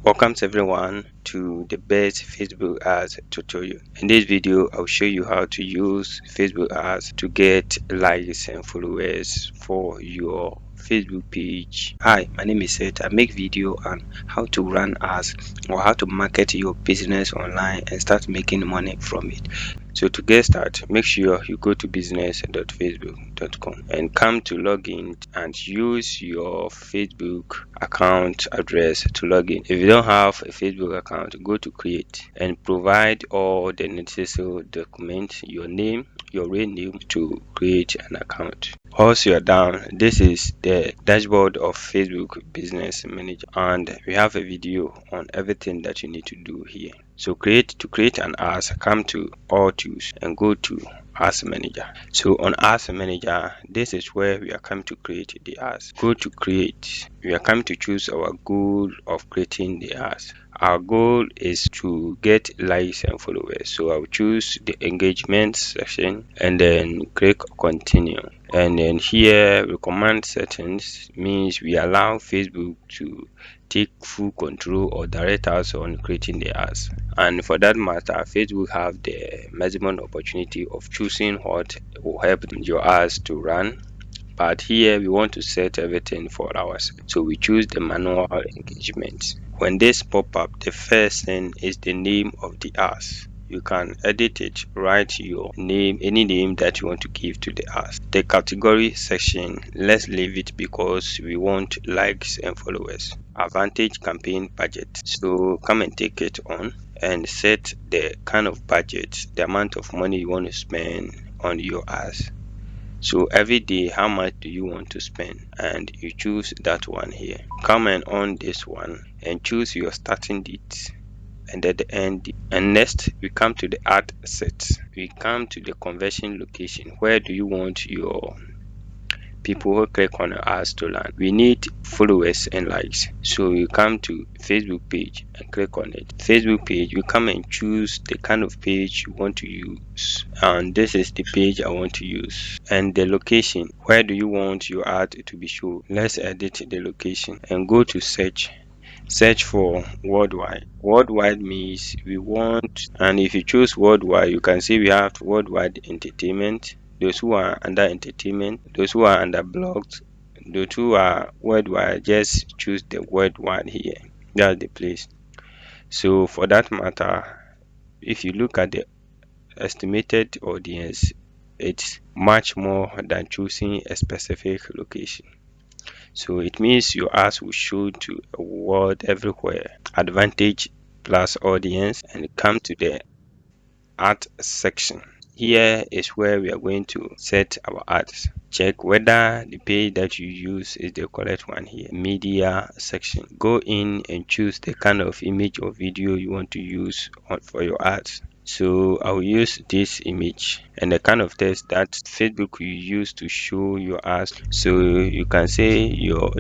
Welcomes everyone to the best Facebook ads tutorial. In this video, I'll show you how to use Facebook ads to get likes and followers for your Facebook page. Hi, my name is Seth. I make video on how to run ads or how to market your business online and start making money from it. So to get started, make sure you go to business.facebook.com and come to login and use your Facebook account address to log in. If you don't have a Facebook account, go to create and provide all the necessary documents, your name, your real name to create an account. Once you are done, this is the dashboard of Facebook Business Manager, and we have a video on everything that you need to do here. So to create an ads, come to all tools and go to Ads Manager. So on Ads Manager, this is where we are coming to create the ads. Go to create. We are coming to choose our goal of creating the ads. Our goal is to get likes and followers. So I'll choose the engagement section and then click continue. And then here recommend settings means we allow Facebook to take full control or direct us on creating the ads. And for that matter, Facebook have the maximum opportunity of choosing what will help your ads to run. But here we want to set everything for ours. So we choose the manual engagement. When this pop up, the first thing is the name of the ads. You can edit it, write your name, any name that you want to give to the ads. The category section, let's leave it because we want likes and followers. Advantage campaign budget. So come and take it on and set the kind of budget, the amount of money you want to spend on your ads. So every day, how much do you want to spend? And you choose that one here. Come and on this one and choose your starting date and at the end. And next we come to the ad set. We come to the conversion location. Where do you want your people who click on your ads to land? We need followers and likes. So you come to Facebook page and click on it. Facebook page, you come and choose the kind of page you want to use. And this is the page I want to use. And the location, where do you want your ad to be shown? Let's edit the location and go to search for worldwide. Worldwide means we want, and if you choose worldwide, you can see we have worldwide entertainment, those who are under entertainment, those who are under blogs, those who are worldwide. Just choose the worldwide here. That's the place. So for that matter, if you look at the estimated audience, it's much more than choosing a specific location. So it means your ads will show to a world everywhere. Advantage plus audience, and come to the ad section. Here is where we are going to set our ads. Check whether the page that you use is the correct one here. Media section. Go in and choose the kind of image or video you want to use for your ads. So I'll use this image and the kind of text that Facebook will use to show your ads. So you can say your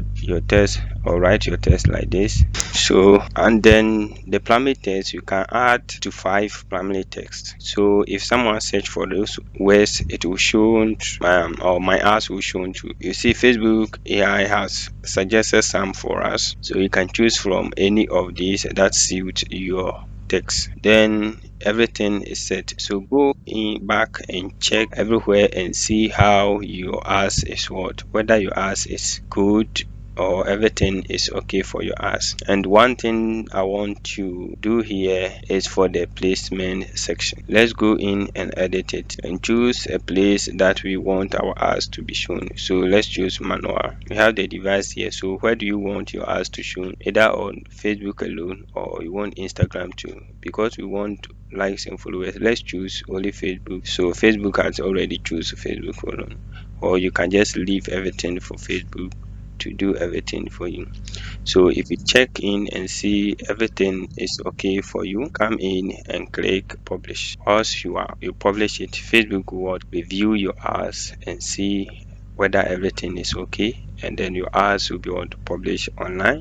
text or write your text like this. So and then the primary text, you can add to 5 primary text. So if someone search for those words, it will show or my ads will show to you. See, Facebook AI has suggested some for us, so you can choose from any of these that suit your text. Then everything is set. So go in back and check everywhere and see how your ads is whether your ads is good or everything is okay for your ads. And one thing I want to do here is for the placement section. Let's go in and edit it and choose a place that we want our ads to be shown. So let's choose manual. We have the device here. So where do you want your ads to show? Either on Facebook alone or you want Instagram too. Because we want likes and followers, let's choose only Facebook. So Facebook has already choose Facebook alone, or you can just leave everything for Facebook to do everything for you. So if you check in and see everything is okay for you, come in and click publish. Once you publish it, Facebook will review your ads and see whether everything is okay, and then your ads will be able to publish online.